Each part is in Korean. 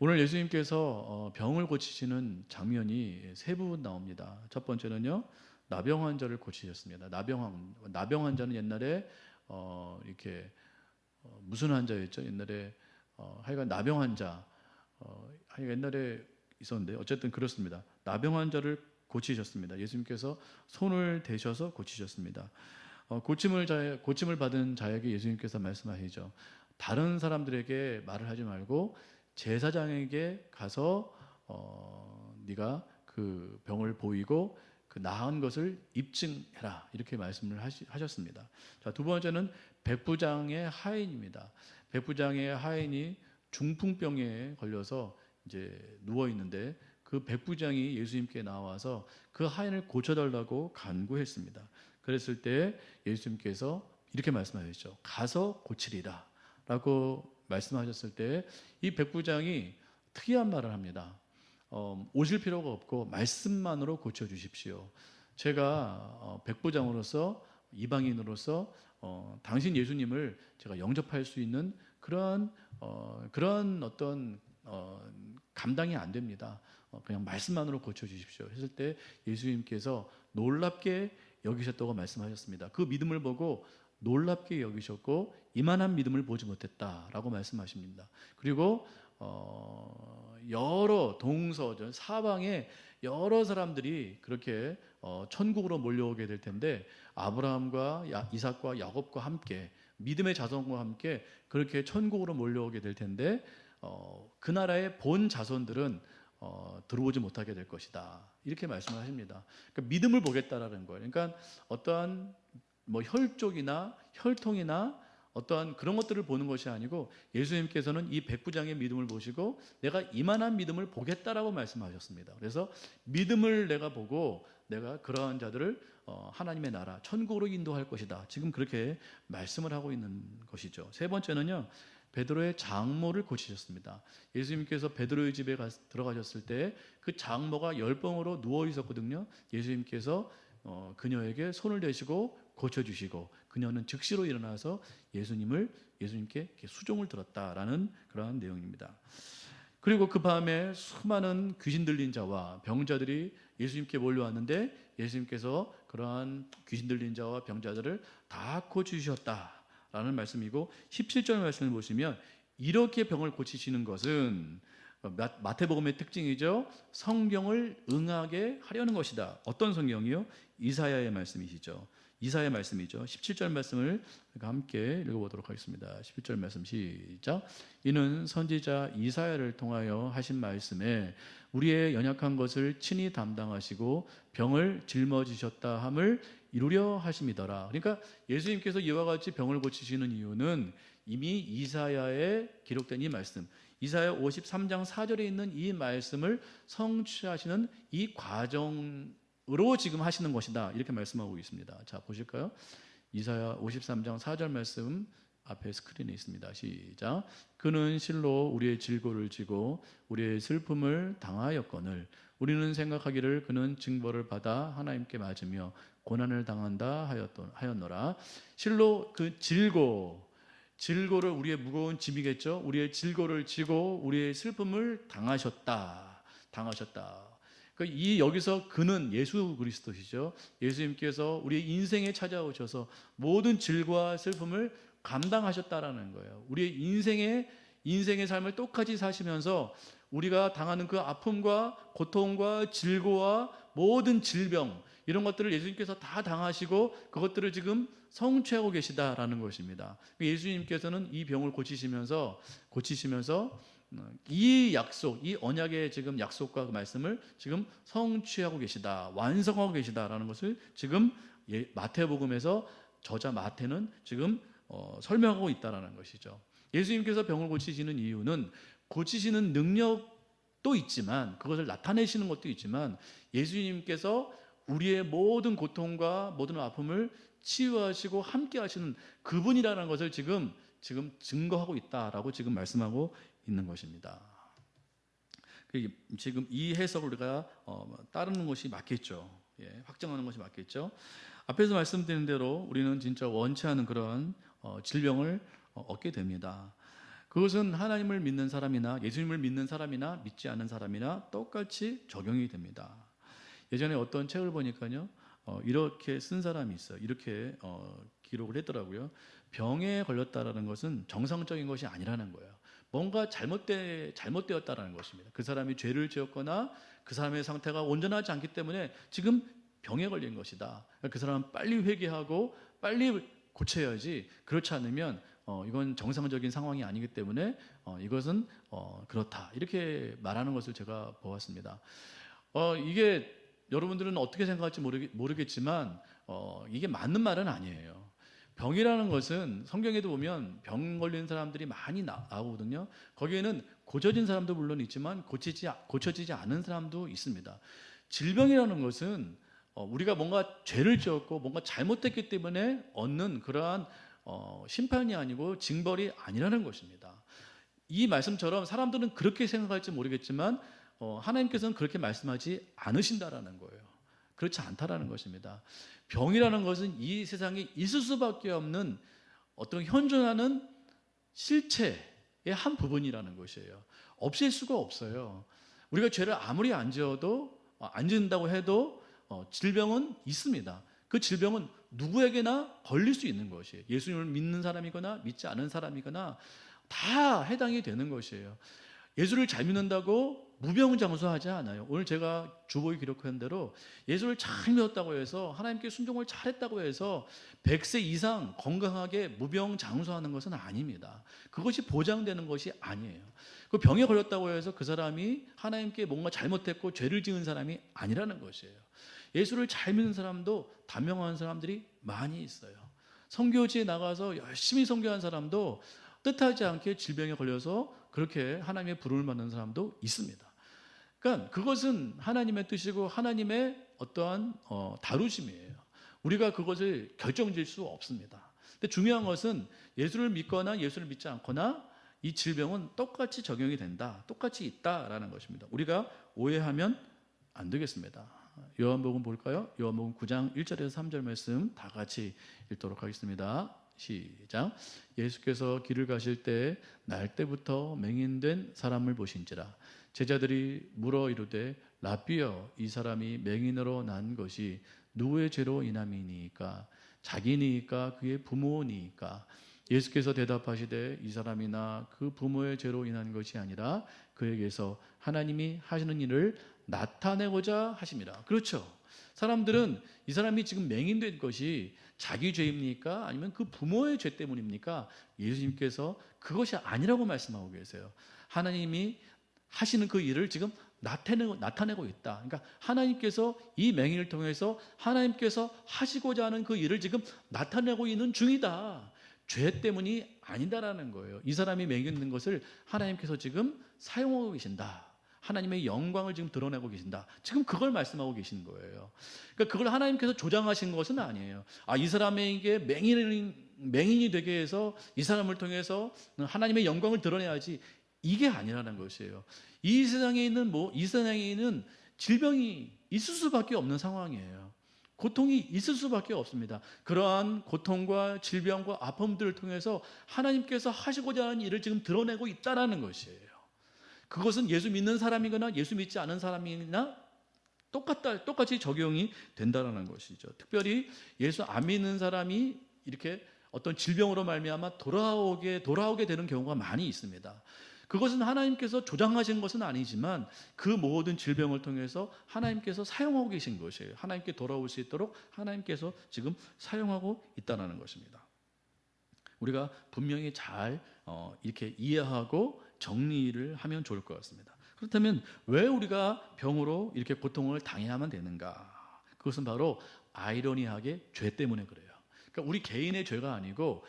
오늘 예수님께서 병을 고치시는 장면이 세 부분 나옵니다. 첫 번째는요, 나병 환자를 고치셨습니다. 나병 환자는 옛날에 이렇게 무슨 환자였죠? 옛날에 하여간 나병 환자 하여간 옛날에 있었는데 어쨌든 그렇습니다. 나병 환자를 고치셨습니다. 예수님께서 손을 대셔서 고치셨습니다. 고침을 받은 자에게 예수님께서 말씀하시죠. 다른 사람들에게 말을 하지 말고 제사장에게 가서 네가 그 병을 보이고 그 나은 것을 입증해라, 이렇게 말씀을 하셨습니다. 자, 두 번째는 백부장의 하인입니다. 백부장의 하인이 중풍병에 걸려서 이제 누워 있는데 그 백부장이 예수님께 나와서 그 하인을 고쳐달라고 간구했습니다. 그랬을 때 예수님께서 이렇게 말씀하셨죠. 가서 고치리라 라고 말씀하셨을 때 이 백부장이 특이한 말을 합니다. 오실 필요가 없고 말씀만으로 고쳐주십시오. 제가 백부장으로서, 이방인으로서 당신 예수님을 제가 영접할 수 있는 그런 어떤 감당이 안 됩니다. 그냥 말씀만으로 고쳐주십시오 했을 때 예수님께서 놀랍게 여기셨다고 말씀하셨습니다. 그 믿음을 보고 놀랍게 여기셨고 이만한 믿음을 보지 못했다라고 말씀하십니다. 그리고 여러 동서전 사방에 여러 사람들이 그렇게 천국으로 몰려오게 될 텐데 아브라함과 이삭과 야곱과 함께 믿음의 자손과 함께 그렇게 천국으로 몰려오게 될 텐데 그 나라의 본 자손들은 들어오지 못하게 될 것이다, 이렇게 말씀을 하십니다. 그러니까 믿음을 보겠다라는 거예요. 그러니까 어떠한 혈족이나 혈통이나 어떠한 그런 것들을 보는 것이 아니고 예수님께서는 이 백부장의 믿음을 보시고 내가 이만한 믿음을 보겠다라고 말씀하셨습니다. 그래서 믿음을 내가 보고 내가 그러한 자들을 하나님의 나라 천국으로 인도할 것이다, 지금 그렇게 말씀을 하고 있는 것이죠. 세 번째는요, 베드로의 장모를 고치셨습니다. 예수님께서 베드로의 집에 들어가셨을 때 그 장모가 열병으로 누워 있었거든요. 예수님께서 그녀에게 손을 대시고 고쳐주시고 그녀는 즉시로 일어나서 예수님께 수종을 들었다라는 그러한 내용입니다. 그리고 그 밤에 수많은 귀신 들린 자와 병자들이 예수님께 몰려왔는데 예수님께서 그러한 귀신 들린 자와 병자들을 다 고치셨다라는 말씀이고 17절 말씀을 보시면 이렇게 병을 고치시는 것은 마태복음의 특징이죠. 성경을 응하게 하려는 것이다. 어떤 성경이요? 이사야의 말씀이시죠. 이사야의 말씀이죠. 17절 말씀을 함께 읽어보도록 하겠습니다. 17절 말씀 시작. 이는 선지자 이사야를 통하여 하신 말씀에 우리의 연약한 것을 친히 담당하시고 병을 짊어지셨다 함을 이루려 하심이더라. 그러니까 예수님께서 이와 같이 병을 고치시는 이유는 이미 이사야에 기록된 이 말씀, 이사야 53장 4절에 있는 이 말씀을 성취하시는 이 과정으로 지금 하시는 것이다, 이렇게 말씀하고 있습니다. 자, 보실까요? 이사야 53장 4절 말씀 앞에 스크린에 있습니다. 시작. 그는 실로 우리의 질고를 지고 우리의 슬픔을 당하였거늘 우리는 생각하기를 그는 징벌을 받아 하나님께 맞으며 고난을 당한다 하였노라. 실로 그 질고를 우리의 무거운 짐이겠죠. 우리의 질고를 지고 우리의 슬픔을 당하셨다. 그러니까 여기서 그는 예수 그리스도시죠. 예수님께서 우리의 인생에 찾아오셔서 모든 질과 슬픔을 감당하셨다라는 거예요. 우리의 인생의 삶을 똑같이 사시면서 우리가 당하는 그 아픔과 고통과 질고와 모든 질병, 이런 것들을 예수님께서 다 당하시고 그것들을 지금 성취하고 계시다라는 것입니다. 예수님께서는 이 병을 고치시면서 이 약속, 이 언약의 지금 약속과 그 말씀을 지금 성취하고 계시다, 완성하고 계시다라는 것을 지금 마태복음에서 저자 마태는 지금 설명하고 있다라는 것이죠. 예수님께서 병을 고치시는 이유는 고치시는 능력도 있지만 그것을 나타내시는 것도 있지만 예수님께서 우리의 모든 고통과 모든 아픔을 치유하시고 함께 하시는 그분이라는 것을 지금 증거하고 있다라고 지금 말씀하고 있는 것입니다. 지금 이 해석을 우리가 따르는 것이 맞겠죠. 확정하는 것이 맞겠죠. 앞에서 말씀드린 대로 우리는 진짜 원치 않은 그런 질병을 얻게 됩니다. 그것은 하나님을 믿는 사람이나 예수님을 믿는 사람이나 믿지 않은 사람이나 똑같이 적용이 됩니다. 예전에 어떤 책을 보니까요, 이렇게 쓴 사람이 있어요. 이렇게 기록을 했더라고요. 병에 걸렸다라는 것은 정상적인 것이 아니라는 거예요. 뭔가 잘못되었다라는 것입니다. 그 사람이 죄를 지었거나 그 사람의 상태가 온전하지 않기 때문에 지금 병에 걸린 것이다. 그 사람은 빨리 회개하고 빨리 고쳐야지. 그렇지 않으면 이건 정상적인 상황이 아니기 때문에 이것은 그렇다. 이렇게 말하는 것을 제가 보았습니다. 이게 여러분들은 어떻게 생각할지 모르겠지만 이게 맞는 말은 아니에요. 병이라는 것은 성경에도 보면 병 걸린 사람들이 많이 나오거든요. 거기에는 고쳐진 사람도 물론 있지만 고쳐지지 않은 사람도 있습니다. 질병이라는 것은 우리가 뭔가 죄를 지었고 뭔가 잘못됐기 때문에 얻는 그러한 심판이 아니고 징벌이 아니라는 것입니다. 이 말씀처럼 사람들은 그렇게 생각할지 모르겠지만 하나님께서는 그렇게 말씀하지 않으신다라는 거예요. 그렇지 않다라는 것입니다. 병이라는 것은 이 세상에 있을 수밖에 없는 어떤 현존하는 실체의 한 부분이라는 것이에요. 없앨 수가 없어요. 우리가 죄를 아무리 안 지은다고 해도 질병은 있습니다. 그 질병은 누구에게나 걸릴 수 있는 것이에요. 예수님을 믿는 사람이거나 믿지 않은 사람이거나 다 해당이 되는 것이에요. 예수를 잘 믿는다고 무병장수하지 않아요. 오늘 제가 주보에 기록한 대로 예수를 잘 믿었다고 해서 하나님께 순종을 잘했다고 해서 100세 이상 건강하게 무병장수하는 것은 아닙니다. 그것이 보장되는 것이 아니에요. 그 병에 걸렸다고 해서 그 사람이 하나님께 뭔가 잘못했고 죄를 지은 사람이 아니라는 것이에요. 예수를 잘 믿는 사람도 단명한 사람들이 많이 있어요. 선교지에 나가서 열심히 선교한 사람도 뜻하지 않게 질병에 걸려서 그렇게 하나님의 부름을 받는 사람도 있습니다. 그러니까 그것은 하나님의 뜻이고 하나님의 어떠한 다루심이에요. 우리가 그것을 결정질 수 없습니다. 근데 중요한 것은 예수를 믿거나 예수를 믿지 않거나 이 질병은 똑같이 적용이 된다. 똑같이 있다라는 것입니다. 우리가 오해하면 안 되겠습니다. 요한복음 볼까요? 요한복음 9장 1절에서 3절 말씀 다 같이 읽도록 하겠습니다. 시작. 예수께서 길을 가실 때 날 때부터 맹인된 사람을 보신지라. 제자들이 물어 이르되 라삐여, 이 사람이 맹인으로 난 것이 누구의 죄로 인함이니까? 자기니까 그의 부모니까? 예수께서 대답하시되 이 사람이나 그 부모의 죄로 인한 것이 아니라 그에게서 하나님이 하시는 일을 나타내고자 하심이라. 그렇죠. 사람들은 이 사람이 지금 맹인된 것이 자기 죄입니까? 아니면 그 부모의 죄 때문입니까? 예수님께서 그것이 아니라고 말씀하고 계세요. 하나님이 하시는 그 일을 지금 나타내고 있다. 그러니까 하나님께서 이 맹인을 통해서 하나님께서 하시고자 하는 그 일을 지금 나타내고 있는 중이다. 죄 때문이 아니다라는 거예요. 이 사람이 맹인된 것을 하나님께서 지금 사용하고 계신다. 하나님의 영광을 지금 드러내고 계신다. 지금 그걸 말씀하고 계신 거예요. 그러니까 그걸 하나님께서 조장하신 것은 아니에요. 이 사람에게 맹인이 되게 해서 이 사람을 통해서 하나님의 영광을 드러내야지. 이게 아니라는 것이에요. 이 세상에 있는 질병이 있을 수밖에 없는 상황이에요. 고통이 있을 수밖에 없습니다. 그러한 고통과 질병과 아픔들을 통해서 하나님께서 하시고자 하는 일을 지금 드러내고 있다는 것이에요. 그것은 예수 믿는 사람이거나 예수 믿지 않은 사람이나 똑같이 적용이 된다는 것이죠. 특별히 예수 안 믿는 사람이 이렇게 어떤 질병으로 말미암아 돌아오게 되는 경우가 많이 있습니다. 그것은 하나님께서 조장하신 것은 아니지만 그 모든 질병을 통해서 하나님께서 사용하고 계신 것이에요. 하나님께 돌아올 수 있도록 하나님께서 지금 사용하고 있다는 것입니다. 우리가 분명히 잘 이렇게 이해하고 정리를 하면 좋을 것 같습니다. 그렇다면 왜 우리가 병으로 이렇게 고통을 당해야만 되는가? 그것은 바로 아이러니하게 죄 때문에 그래요. 그러니까 우리 개인의 죄가 아니고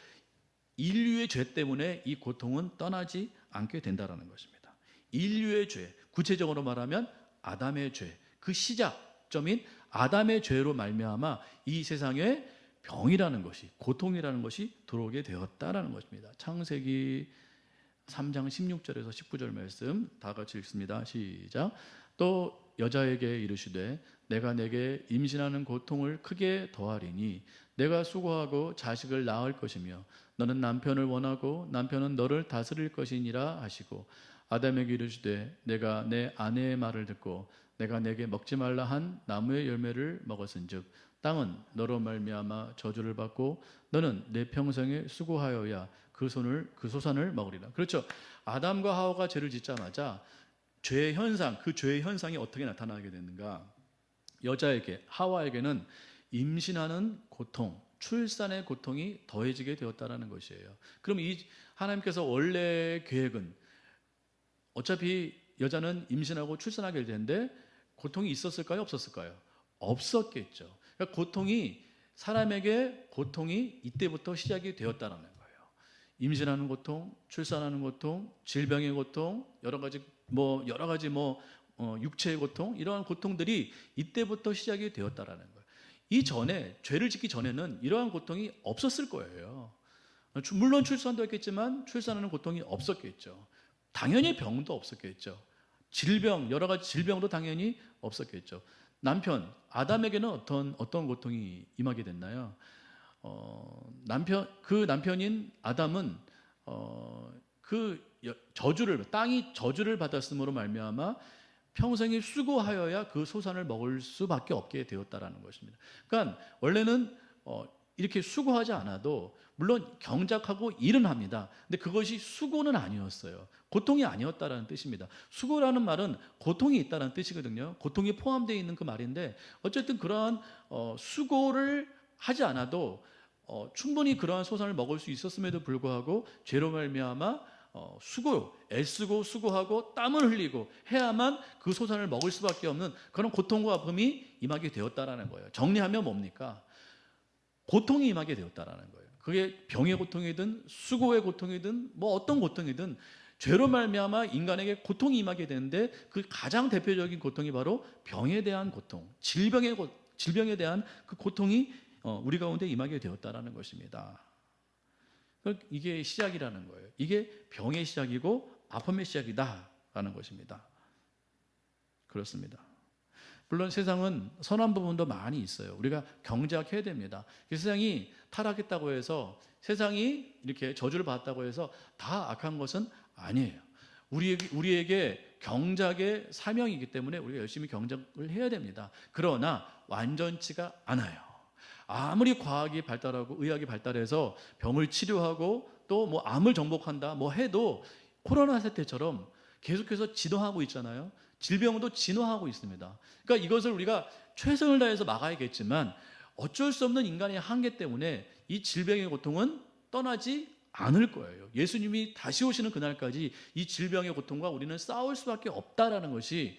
인류의 죄 때문에 이 고통은 떠나지 않게 된다는 것입니다. 인류의 죄, 구체적으로 말하면 아담의 죄, 그 시작점인 아담의 죄로 말미암아 이 세상에 병이라는 것이, 고통이라는 것이 들어오게 되었다라는 것입니다. 창세기 3장 16절에서 19절 말씀 다 같이 읽습니다. 시작. 또 여자에게 이르시되 내가 내게 임신하는 고통을 크게 더하리니 내가 수고하고 자식을 낳을 것이며 너는 남편을 원하고 남편은 너를 다스릴 것이니라 하시고 아담에게 이르시되 내가 내 아내의 말을 듣고 내가 내게 먹지 말라 한 나무의 열매를 먹었은즉 땅은 너로 말미암아 저주를 받고 너는 내 평생에 수고하여야 그 소산을 먹으리라. 그렇죠. 아담과 하와가 죄를 짓자마자 죄의 현상, 그 죄의 현상이 어떻게 나타나게 되는가? 여자에게, 하와에게는 임신하는 고통, 출산의 고통이 더해지게 되었다라는 것이에요. 그럼 이 하나님께서 원래 계획은 어차피 여자는 임신하고 출산하게 될 텐데 고통이 있었을까요? 없었을까요? 없었겠죠. 그러니까 사람에게 고통이 이때부터 시작이 되었다는 거예요. 임신하는 고통, 출산하는 고통, 질병의 고통, 여러 가지 육체의 고통, 이러한 고통들이 이때부터 시작이 되었다라는 거예요. 이전에 죄를 짓기 전에는 이러한 고통이 없었을 거예요. 물론 출산도 했겠지만 출산하는 고통이 없었겠죠. 당연히 병도 없었겠죠. 여러 가지 질병도 당연히 없었겠죠. 아담에게는 어떤 고통이 임하게 됐나요? 그 남편인 아담은 땅이 저주를 받았음으로 말미암아 평생에 수고하여야 그 소산을 먹을 수밖에 없게 되었다라는 것입니다. 그러니까 원래는 이렇게 수고하지 않아도 물론 경작하고 일은 합니다. 근데 그것이 수고는 아니었어요. 고통이 아니었다라는 뜻입니다. 수고라는 말은 고통이 있다는 뜻이거든요. 고통이 포함되어 있는 그 말인데 어쨌든 그러한 수고를 하지 않아도 충분히 그러한 소산을 먹을 수 있었음에도 불구하고 죄로 말미암아 애쓰고 수고하고 땀을 흘리고 해야만 그 소산을 먹을 수밖에 없는 그런 고통과 아픔이 임하게 되었다라는 거예요. 정리하면 뭡니까? 고통이 임하게 되었다라는 거예요. 그게 병의 고통이든 수고의 고통이든 어떤 고통이든 죄로 말미암아 인간에게 고통이 임하게 되는데 그 가장 대표적인 고통이 바로 병에 대한 고통, 질병에 대한 그 고통이 우리 가운데 임하게 되었다라는 것입니다. 이게 시작이라는 거예요. 이게 병의 시작이고 아픔의 시작이다라는 것입니다. 그렇습니다. 물론 세상은 선한 부분도 많이 있어요. 우리가 경작해야 됩니다. 세상이 타락했다고 해서 세상이 이렇게 저주를 받았다고 해서 다 악한 것은 아니에요. 우리에게 경작의 사명이기 때문에 우리가 열심히 경작을 해야 됩니다. 그러나 완전치가 않아요. 아무리 과학이 발달하고 의학이 발달해서 병을 치료하고 또 암을 정복한다 해도 코로나 사태처럼 계속해서 진화하고 있잖아요. 질병도 진화하고 있습니다. 그러니까 이것을 우리가 최선을 다해서 막아야겠지만 어쩔 수 없는 인간의 한계 때문에 이 질병의 고통은 떠나지 않을 거예요. 예수님이 다시 오시는 그날까지 이 질병의 고통과 우리는 싸울 수밖에 없다라는 것이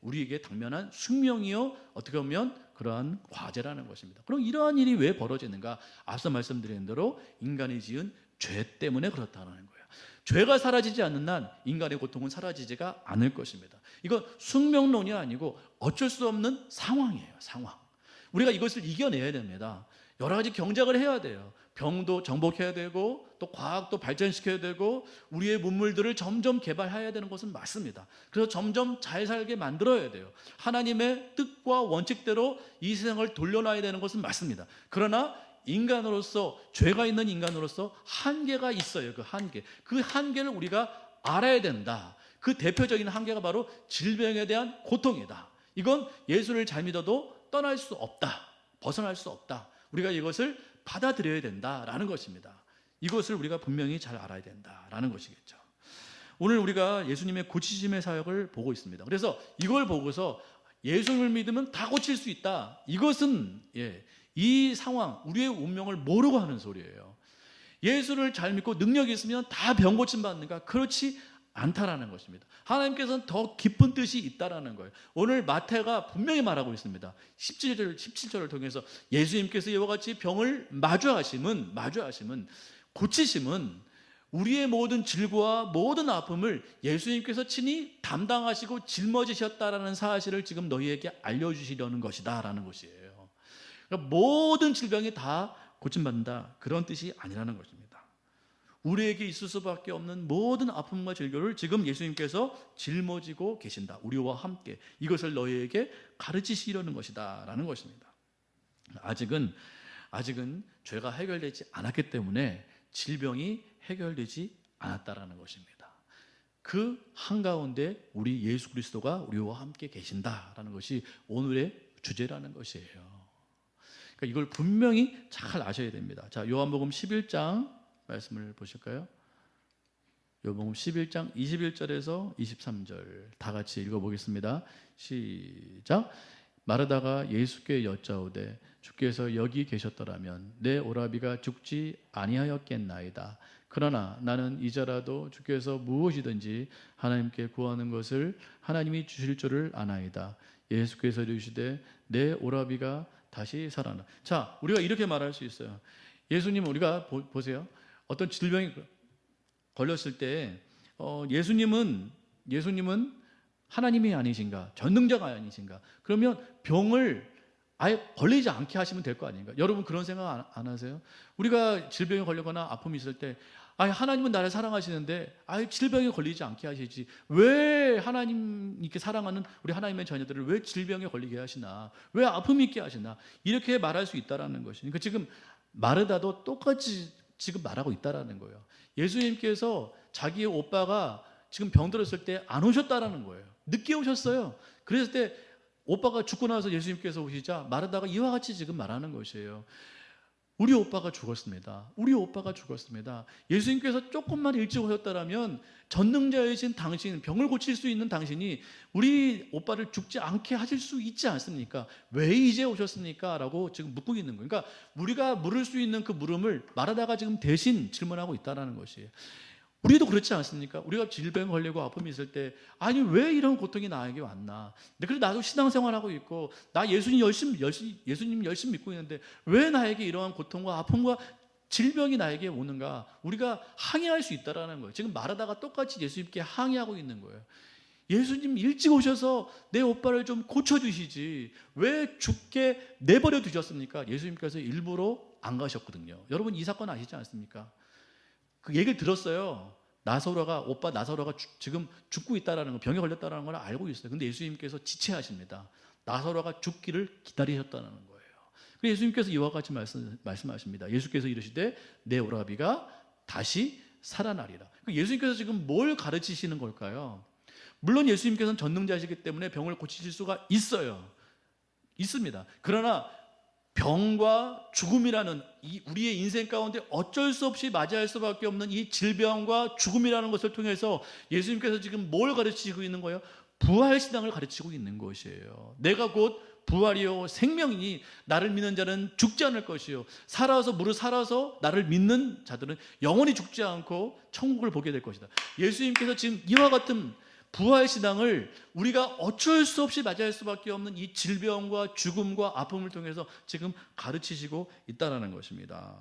우리에게 당면한 숙명이요 어떻게 보면 그러한 과제라는 것입니다. 그럼 이러한 일이 왜 벌어지는가? 앞서 말씀드린 대로 인간이 지은 죄 때문에 그렇다는 거예요. 죄가 사라지지 않는 한 인간의 고통은 사라지지가 않을 것입니다. 이건 숙명론이 아니고 어쩔 수 없는 상황이에요. 상황. 우리가 이것을 이겨내야 됩니다. 여러 가지 경작을 해야 돼요. 병도 정복해야 되고 또 과학도 발전시켜야 되고 우리의 문물들을 점점 개발해야 되는 것은 맞습니다. 그래서 점점 잘 살게 만들어야 돼요. 하나님의 뜻과 원칙대로 이 세상을 돌려놔야 되는 것은 맞습니다. 그러나 인간으로서 죄가 있는 인간으로서 한계가 있어요. 그 한계를 우리가 알아야 된다. 그 대표적인 한계가 바로 질병에 대한 고통이다. 이건 예수를 잘 믿어도 떠날 수 없다. 벗어날 수 없다. 우리가 이것을 받아들여야 된다라는 것입니다. 이것을 우리가 분명히 잘 알아야 된다라는 것이겠죠. 오늘 우리가 예수님의 고치심의 사역을 보고 있습니다. 그래서 이걸 보고서 예수님을 믿으면 다 고칠 수 있다. 이것은 이 상황, 우리의 운명을 모르고 하는 소리예요. 예수를 잘 믿고 능력이 있으면 다 병 고침 받는가? 그렇지 않다라는 것입니다. 하나님께서는 더 깊은 뜻이 있다라는 거예요. 오늘 마태가 분명히 말하고 있습니다. 17절을 통해서 예수님께서 이와 같이 병을 마주하심은 고치심은 우리의 모든 질고와 모든 아픔을 예수님께서 친히 담당하시고 짊어지셨다라는 사실을 지금 너희에게 알려주시려는 것이다라는 것이에요. 그러니까 모든 질병이 다 고침받는다 그런 뜻이 아니라는 것입니다. 우리에게 있을 수밖에 없는 모든 아픔과 질교를 지금 예수님께서 짊어지고 계신다. 우리와 함께 이것을 너희에게 가르치시려는 것이다 라는 것입니다. 아직은 아직은 죄가 해결되지 않았기 때문에 질병이 해결되지 않았다라는 것입니다. 그 한가운데 우리 예수 그리스도가 우리와 함께 계신다라는 것이 오늘의 주제라는 것이에요. 그러니까 이걸 분명히 잘 아셔야 됩니다. 자, 요한복음 11장 말씀을 보실까요? 요한복음 11장 21절에서 23절 다 같이 읽어보겠습니다. 시작. 마르다가 예수께 여짜오되 주께서 여기 계셨더라면 내 오라비가 죽지 아니하였겠나이다. 그러나 나는 이제라도 주께서 무엇이든지 하나님께 구하는 것을 하나님이 주실 줄을 아나이다. 예수께서 이르시되 내 오라비가 다시 살아나. 자, 우리가 이렇게 말할 수 있어요. 예수님, 우리가 보세요. 어떤 질병이 걸렸을 때 예수님은 하나님이 아니신가? 전능자가 아니신가? 그러면 병을 아예 걸리지 않게 하시면 될 거 아닌가? 여러분 그런 생각 안 하세요? 우리가 질병에 걸리거나 아픔이 있을 때 하나님은 나를 사랑하시는데 질병에 걸리지 않게 하시지, 왜 하나님께 사랑하는 우리 하나님의 자녀들을 왜 질병에 걸리게 하시나, 왜 아픔이 있게 하시나, 이렇게 말할 수 있다라는 것이. 그러니까 지금 마르다도 똑같이 지금 말하고 있다라는 거예요. 예수님께서 자기의 오빠가 지금 병들었을 때 안 오셨다라는 거예요. 늦게 오셨어요. 그랬을 때 오빠가 죽고 나서 예수님께서 오시자 마르다가 이와 같이 지금 말하는 것이에요. 우리 오빠가 죽었습니다. 우리 오빠가 죽었습니다. 예수님께서 조금만 일찍 오셨다라면 전능자이신 당신, 병을 고칠 수 있는 당신이 우리 오빠를 죽지 않게 하실 수 있지 않습니까? 왜 이제 오셨습니까? 라고 지금 묻고 있는 거예요. 그러니까 우리가 물을 수 있는 그 물음을 마르다가 지금 대신 질문하고 있다는 것이에요. 우리도 그렇지 않습니까? 우리가 질병 걸리고 아픔이 있을 때 왜 이런 고통이 나에게 왔나? 그래서 나도 신앙생활하고 있고 나 예수님 열심히 믿고 있는데 왜 나에게 이러한 고통과 아픔과 질병이 나에게 오는가? 우리가 항의할 수 있다라는 거예요. 지금 마르다가 똑같이 예수님께 항의하고 있는 거예요. 예수님 일찍 오셔서 내 오빠를 좀 고쳐주시지 왜 죽게 내버려 두셨습니까? 예수님께서 일부러 안 가셨거든요. 여러분 이 사건 아시지 않습니까? 그 얘기를 들었어요. 오빠 나사로가 지금 죽고 있다라는 거, 병에 걸렸다라는 걸 알고 있어요. 근데 예수님께서 지체하십니다. 나사로가 죽기를 기다리셨다는 거예요. 그래서 예수님께서 이와 같이 말씀하십니다. 예수께서 이르시되 내 오라비가 다시 살아나리라. 예수님께서 지금 뭘 가르치시는 걸까요? 물론 예수님께서는 전능자이시기 때문에 병을 고치실 수가 있습니다. 그러나 병과 죽음이라는 우리의 인생 가운데 어쩔 수 없이 맞이할 수밖에 없는 이 질병과 죽음이라는 것을 통해서 예수님께서 지금 뭘 가르치고 있는 거예요? 부활신앙을 가르치고 있는 것이에요. 내가 곧 부활이요 생명이니 나를 믿는 자는 죽지 않을 것이요 무릇 살아서 나를 믿는 자들은 영원히 죽지 않고 천국을 보게 될 것이다. 예수님께서 지금 이와 같은 부활신앙을 우리가 어쩔 수 없이 맞이할 수밖에 없는 이 질병과 죽음과 아픔을 통해서 지금 가르치시고 있다는 것입니다.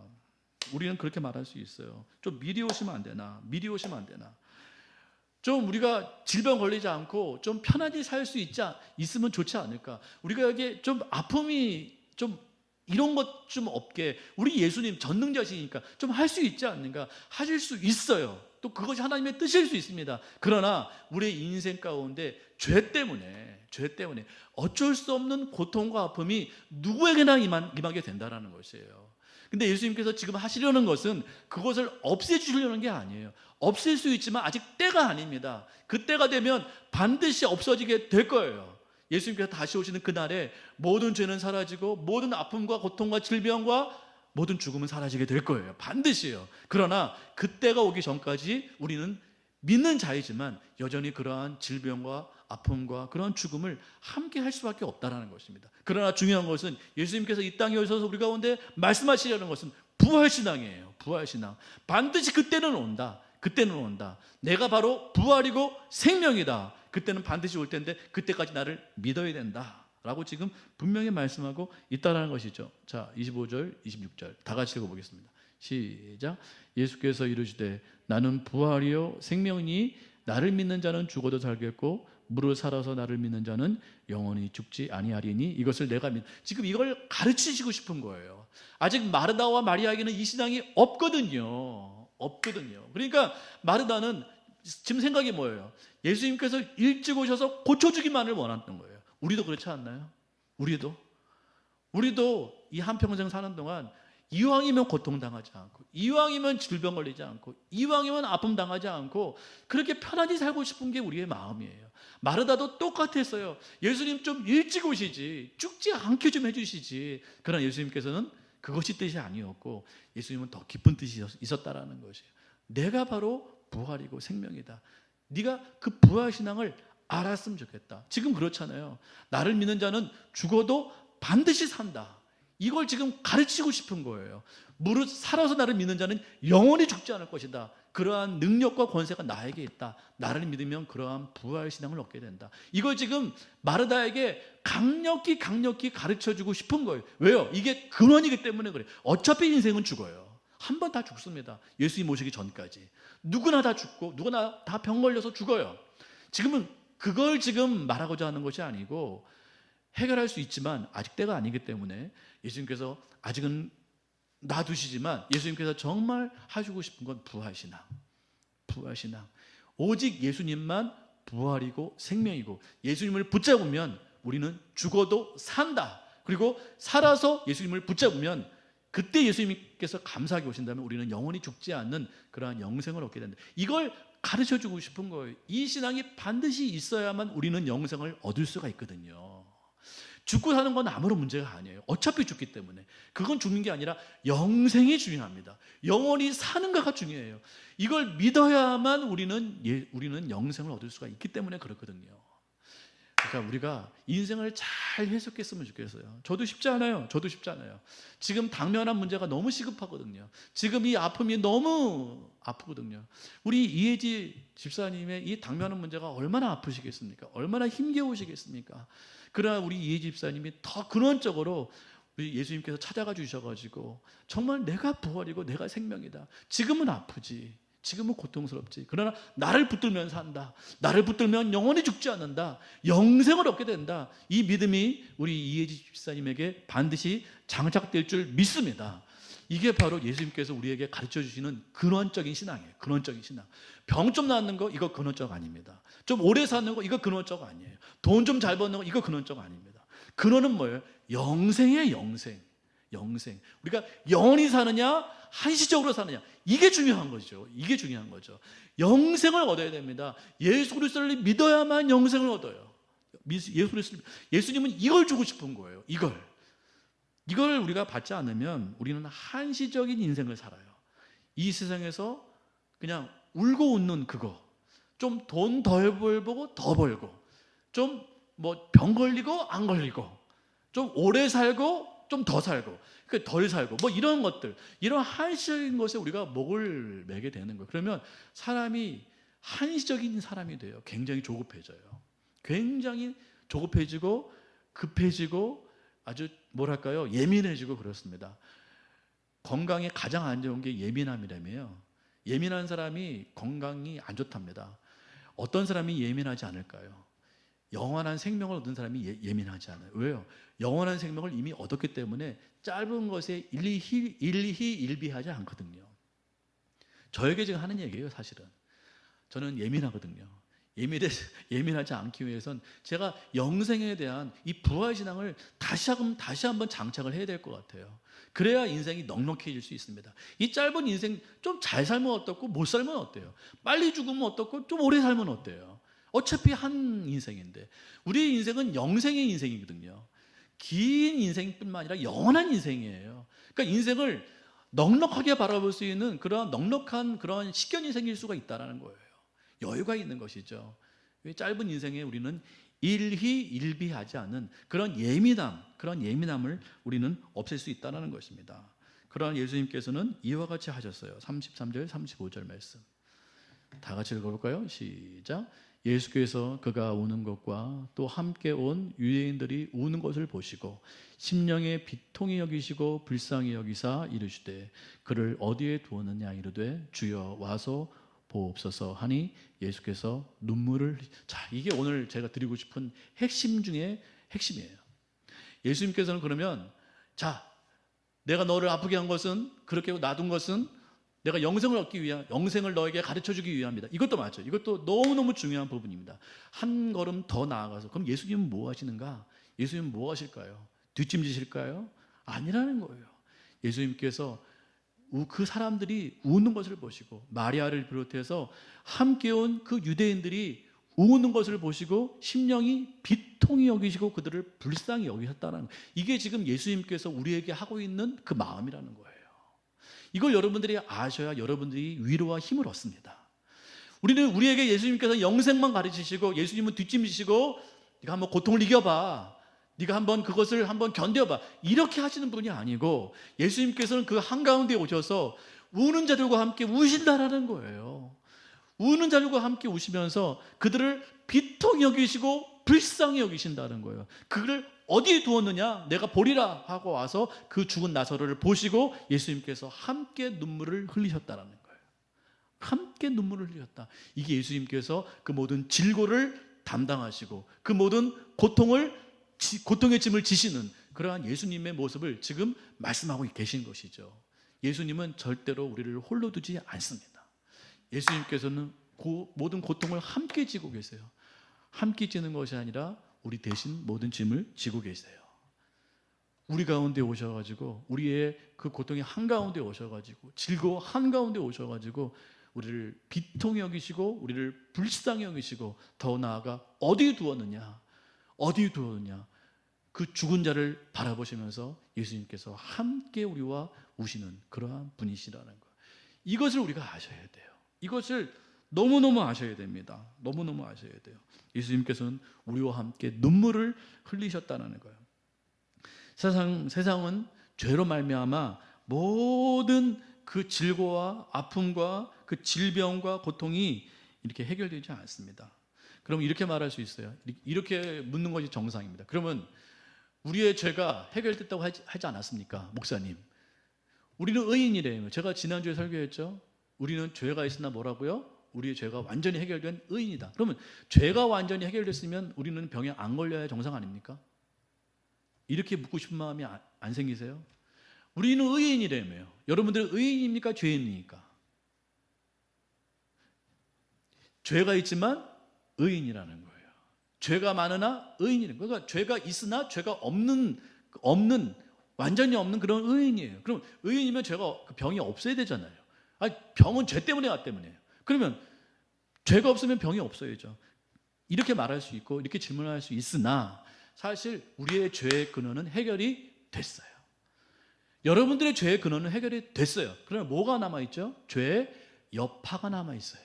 우리는 그렇게 말할 수 있어요. 좀 미리 오시면 안 되나? 좀 우리가 질병 걸리지 않고 좀 편하게 살 수 있으면 좋지 않을까? 우리가 여기 좀 아픔이 좀 이런 것 좀 없게, 우리 예수님 전능자시니까 좀 할 수 있지 않는가? 하실 수 있어요. 또 그것이 하나님의 뜻일 수 있습니다. 그러나 우리의 인생 가운데 죄 때문에 어쩔 수 없는 고통과 아픔이 누구에게나 임하게 된다는 것이에요. 근데 예수님께서 지금 하시려는 것은 그것을 없애주려는 게 아니에요. 없앨 수 있지만 아직 때가 아닙니다. 그 때가 되면 반드시 없어지게 될 거예요. 예수님께서 다시 오시는 그날에 모든 죄는 사라지고 모든 아픔과 고통과 질병과 모든 죽음은 사라지게 될 거예요. 반드시요. 그러나 그때가 오기 전까지 우리는 믿는 자이지만 여전히 그러한 질병과 아픔과 그러한 죽음을 함께 할 수밖에 없다는 것입니다. 그러나 중요한 것은 예수님께서 이 땅에 오셔서 우리 가운데 말씀하시려는 것은 부활신앙이에요. 부활신앙. 반드시 그때는 온다. 내가 바로 부활이고 생명이다. 그때는 반드시 올 텐데 그때까지 나를 믿어야 된다 라고 지금 분명히 말씀하고 있다는 것이죠. 자, 25절 26절 다 같이 읽어보겠습니다. 시작. 예수께서 이르시되 나는 부활이요 생명이니 나를 믿는 자는 죽어도 살겠고 무릇 살아서 나를 믿는 자는 영원히 죽지 아니하리니 이것을 내가 지금 이걸 가르치시고 싶은 거예요. 아직 마르다와 마리아에게는 이 신앙이 없거든요. 그러니까 마르다는 지금 생각이 뭐예요? 예수님께서 일찍 오셔서 고쳐주기만을 원했던 거예요. 우리도 그렇지 않나요? 우리도 이 한평생 사는 동안 이왕이면 고통당하지 않고, 이왕이면 질병 걸리지 않고, 이왕이면 아픔 당하지 않고 그렇게 편안히 살고 싶은 게 우리의 마음이에요. 마르다도 똑같았어요. 예수님 좀 일찍 오시지, 죽지 않게 좀 해주시지. 그러나 예수님께서는 그것이 뜻이 아니었고, 예수님은 더 깊은 뜻이 있었다라는 것이에요. 내가 바로 부활이고 생명이다. 네가 그 부활 신앙을 알았으면 좋겠다. 지금 그렇잖아요. 나를 믿는 자는 죽어도 반드시 산다. 이걸 지금 가르치고 싶은 거예요. 무릇 살아서 나를 믿는 자는 영원히 죽지 않을 것이다. 그러한 능력과 권세가 나에게 있다. 나를 믿으면 그러한 부활 신앙을 얻게 된다. 이걸 지금 마르다에게 강력히 가르쳐주고 싶은 거예요. 왜요? 이게 근원이기 때문에 그래요. 어차피 인생은 죽어요. 한 번 다 죽습니다. 예수님 오시기 전까지. 누구나 다 죽고 누구나 다 병 걸려서 죽어요. 지금은 그걸 지금 말하고자 하는 것이 아니고, 해결할 수 있지만 아직 때가 아니기 때문에 예수님께서 아직은 놔두시지만, 예수님께서 정말 하시고 싶은 건 부활신앙. 부활신앙. 오직 예수님만 부활이고 생명이고, 예수님을 붙잡으면 우리는 죽어도 산다. 그리고 살아서 예수님을 붙잡으면 그때 예수님께서 감사하게 오신다면 우리는 영원히 죽지 않는 그러한 영생을 얻게 된다. 이걸 가르쳐주고 싶은 거예요. 이 신앙이 반드시 있어야만 우리는 영생을 얻을 수가 있거든요. 죽고 사는 건 아무런 문제가 아니에요. 어차피 죽기 때문에. 그건 죽는 게 아니라 영생이 중요합니다. 영원히 사는가가 중요해요. 이걸 믿어야만 우리는 영생을 얻을 수가 있기 때문에 그렇거든요. 그러니까 우리가 인생을 잘 해석했으면 좋겠어요. 저도 쉽지 않아요. 지금 당면한 문제가 너무 시급하거든요. 지금 이 아픔이 너무 아프거든요. 우리 이혜지 집사님의 이 당면한 문제가 얼마나 아프시겠습니까? 얼마나 힘겨우시겠습니까? 그러나 우리 이혜지 집사님이 더 근원적으로 우리 예수님께서 찾아가 주셔가지고 정말 내가 부활이고 내가 생명이다. 지금은 아프지, 지금은 고통스럽지, 그러나 나를 붙들면 산다. 나를 붙들면 영원히 죽지 않는다. 영생을 얻게 된다. 이 믿음이 우리 이혜지 집사님에게 반드시 장착될 줄 믿습니다. 이게 바로 예수님께서 우리에게 가르쳐 주시는 근원적인 신앙이에요. 근원적인 신앙. 병 좀 낫는 거, 이거 근원적 아닙니다. 좀 오래 사는 거, 이거 근원적 아니에요. 돈 좀 잘 버는 거, 이거 근원적 아닙니다. 근원은 뭐예요? 영생이에요. 영생. 우리가 영원히 사느냐, 한시적으로 사느냐, 이게 중요한 거죠. 영생을 얻어야 됩니다. 예수 그리스도를 믿어야만 영생을 얻어요. 예수님은 이걸 주고 싶은 거예요. 이걸 우리가 받지 않으면 우리는 한시적인 인생을 살아요. 이 세상에서 그냥 울고 웃는 그거, 좀 돈 덜 벌고 더 벌고, 좀 뭐 병 걸리고 안 걸리고, 좀 오래 살고 좀 더 살고, 덜 살고, 뭐 이런 것들, 이런 한시적인 것에 우리가 목을 매게 되는 거예요. 그러면 사람이 한시적인 사람이 돼요. 굉장히 조급해져요. 굉장히 조급해지고 급해지고 아주 뭐랄까요, 예민해지고 그렇습니다. 건강에 가장 안 좋은 게 예민함이라며요. 예민한 사람이 건강이 안 좋답니다. 어떤 사람이 예민하지 않을까요? 영원한 생명을 얻은 사람이 예민하지 않아요. 왜요? 영원한 생명을 이미 얻었기 때문에 짧은 것에 일희일비하지 않거든요. 저에게 지금 하는 얘기예요. 사실은 저는 예민하거든요. 예민하지 않기 위해선 제가 영생에 대한 이 부활신앙을 다시 한번 장착을 해야 될 것 같아요. 그래야 인생이 넉넉해질 수 있습니다. 이 짧은 인생 좀 잘 살면 어떻고 못 살면 어때요? 빨리 죽으면 어떻고 좀 오래 살면 어때요? 어차피 한 인생인데, 우리의 인생은 영생의 인생이거든요. 긴 인생뿐만 아니라 영원한 인생이에요. 그러니까 인생을 넉넉하게 바라볼 수 있는 그런 넉넉한 그런 식견이 생길 수가 있다는 거예요. 여유가 있는 것이죠. 짧은 인생에 우리는 일희일비하지 않는 그런 예민함을 우리는 없앨 수 있다는 것입니다. 그러나 예수님께서는 이와 같이 하셨어요. 33절, 35절 말씀 다 같이 읽어볼까요? 시작. 예수께서 그가 우는 것과 또 함께 온 유대인들이 우는 것을 보시고 심령에 비통히 여기시고 불쌍히 여기사 이르시되 그를 어디에 두었느냐 이르되 주여 와서 보옵소서 하니 예수께서 눈물을 이게 오늘 제가 드리고 싶은 핵심 중에 핵심이에요. 예수님께서는 그러면 내가 너를 아프게 한 것은, 그렇게 놔둔 것은 내가 영생을 얻기 위한, 영생을 너에게 가르쳐주기 위함이다. 이것도 맞죠. 이것도 너무너무 중요한 부분입니다. 한 걸음 더 나아가서 그럼 예수님은 뭐 하시는가? 예수님은 뭐 하실까요? 뒷짐지실까요? 아니라는 거예요. 예수님께서 그 사람들이 우는 것을 보시고 마리아를 비롯해서 함께 온 그 유대인들이 우는 것을 보시고 심령이 비통히 여기시고 그들을 불쌍히 여기셨다는 거예요. 이게 지금 예수님께서 우리에게 하고 있는 그 마음이라는 거예요. 이걸 여러분들이 아셔야 여러분들이 위로와 힘을 얻습니다. 우리에게 예수님께서 영생만 가르치시고 예수님은 뒷짐지시고 네가 한번 고통을 이겨봐, 네가 한번 그것을 한번 견뎌봐, 이렇게 하시는 분이 아니고 예수님께서는 그 한가운데 오셔서 우는 자들과 함께 우신다라는 거예요. 우는 자들과 함께 우시면서 그들을 비통히 여기시고 불쌍히 여기신다는 거예요. 그를 어디에 두었느냐? 내가 보리라 하고 와서 그 죽은 나사로를 보시고 예수님께서 함께 눈물을 흘리셨다라는 거예요. 함께 눈물을 흘렸다. 이게 예수님께서 그 모든 질고를 담당하시고 그 모든 고통의 짐을 지시는 그러한 예수님의 모습을 지금 말씀하고 계신 것이죠. 예수님은 절대로 우리를 홀로 두지 않습니다. 예수님께서는 모든 고통을 함께 지고 계세요. 함께 지는 것이 아니라 우리 대신 모든 짐을 지고 계세요. 우리 가운데 오셔가지고 우리의 그 고통의 한가운데 오셔가지고 즐거워 한가운데 오셔가지고 우리를 비통히 여기시고 우리를 불쌍히 여기시고 더 나아가 어디에 두었느냐, 어디에 두었느냐, 그 죽은 자를 바라보시면서 예수님께서 함께 우리와 우시는 그러한 분이시라는 것, 이것을 우리가 아셔야 돼요. 이것을 너무너무 아셔야 됩니다. 너무너무 아셔야 돼요. 예수님께서는 우리와 함께 눈물을 흘리셨다는 거예요. 세상은 죄로 말미암아 모든 그 질고와 아픔과 그 질병과 고통이 이렇게 해결되지 않습니다. 그럼 이렇게 말할 수 있어요. 이렇게 묻는 것이 정상입니다. 그러면 우리의 죄가 해결됐다고 하지 않았습니까? 목사님, 우리는 의인이래요. 제가 지난주에 설교했죠. 우리는 죄가 있으나 뭐라고요? 우리의 죄가 완전히 해결된 의인이다. 그러면 죄가 완전히 해결됐으면 우리는 병에 안 걸려야 정상 아닙니까? 이렇게 묻고 싶은 마음이 안 생기세요? 우리는 의인이라며요. 여러분들은 의인입니까? 죄인입니까? 죄가 있지만 의인이라는 거예요. 죄가 많으나 의인이라는 거예요. 그러니까 죄가 있으나 죄가 없는 완전히 없는 그런 의인이에요. 그럼 의인이면 죄가 병이 없어야 되잖아요. 아니, 병은 죄 때문에 왔기 때문에요. 그러면 죄가 없으면 병이 없어야죠. 이렇게 말할 수 있고 이렇게 질문할 수 있으나 사실 우리의 죄의 근원은 해결이 됐어요. 여러분들의 죄의 근원은 해결이 됐어요. 그러나 뭐가 남아있죠? 죄의 여파가 남아있어요.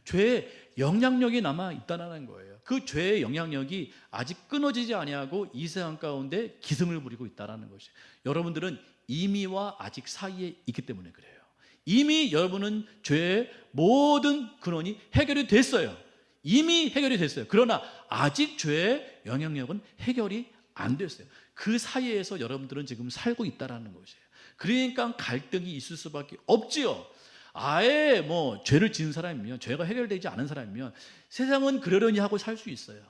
죄의 영향력이 남아있다는 거예요. 그 죄의 영향력이 아직 끊어지지 아니하고 이 세상 가운데 기승을 부리고 있다는 것이에요. 여러분들은 이미와 아직 사이에 있기 때문에 그래요. 이미 여러분은 죄의 모든 근원이 해결이 됐어요. 이미 해결이 됐어요. 그러나 아직 죄의 영향력은 해결이 안 됐어요. 그 사이에서 여러분들은 지금 살고 있다는 것이에요. 그러니까 갈등이 있을 수밖에 없지요. 아예 죄를 지은 사람이면, 죄가 해결되지 않은 사람이면 세상은 그러려니 하고 살 수 있어요.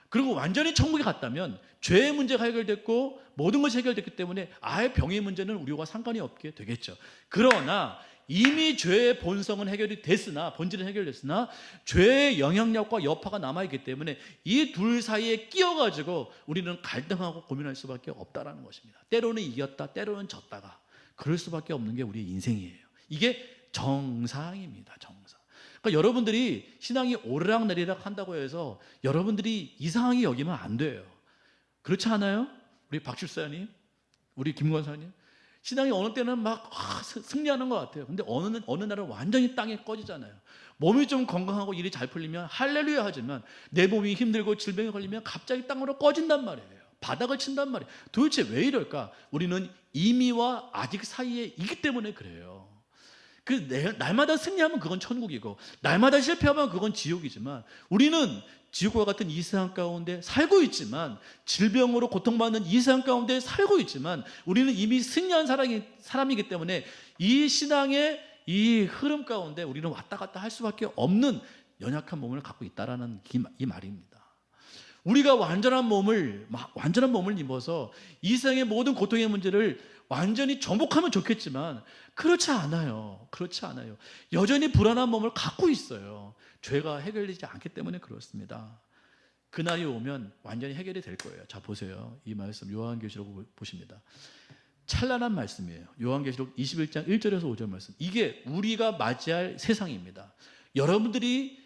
그리고 완전히 천국에 갔다면 죄의 문제가 해결됐고 모든 것이 해결됐기 때문에 아예 병의 문제는 우리와 상관이 없게 되겠죠. 그러나 이미 죄의 본성은 해결이 됐으나, 본질은 해결됐으나 죄의 영향력과 여파가 남아있기 때문에 이 둘 사이에 끼어가지고 우리는 갈등하고 고민할 수밖에 없다는 것입니다. 때로는 이겼다, 때로는 졌다가 그럴 수밖에 없는 게 우리의 인생이에요. 이게 정상입니다. 정상. 그러니까 여러분들이 신앙이 오르락내리락 한다고 해서 여러분들이 이상하게 여기면 안 돼요. 그렇지 않아요? 우리 박실사님, 우리 김권사님, 신앙이 어느 때는 막 승리하는 것 같아요. 근데 어느 날은 완전히 땅에 꺼지잖아요. 몸이 좀 건강하고 일이 잘 풀리면 할렐루야 하지만 내 몸이 힘들고 질병에 걸리면 갑자기 땅으로 꺼진단 말이에요. 바닥을 친단 말이에요. 도대체 왜 이럴까? 우리는 이미와 아직 사이에 있기 때문에 그래요. 날마다 승리하면 그건 천국이고 날마다 실패하면 그건 지옥이지만 우리는 지옥과 같은 이 세상 가운데 살고 있지만, 질병으로 고통받는 이 세상 가운데 살고 있지만 우리는 이미 승리한 사람이기 때문에 이 신앙의 이 흐름 가운데 우리는 왔다 갔다 할 수밖에 없는 연약한 몸을 갖고 있다라는 이 말입니다. 우리가 완전한 몸을 입어서 이 세상의 모든 고통의 문제를 완전히 정복하면 좋겠지만 그렇지 않아요. 그렇지 않아요. 여전히 불안한 몸을 갖고 있어요. 죄가 해결되지 않기 때문에 그렇습니다. 그날이 오면 완전히 해결이 될 거예요. 자, 보세요. 이 말씀 요한계시록 보십니다. 찬란한 말씀이에요. 요한계시록 21장 1절에서 5절 말씀. 이게 우리가 맞이할 세상입니다. 여러분들이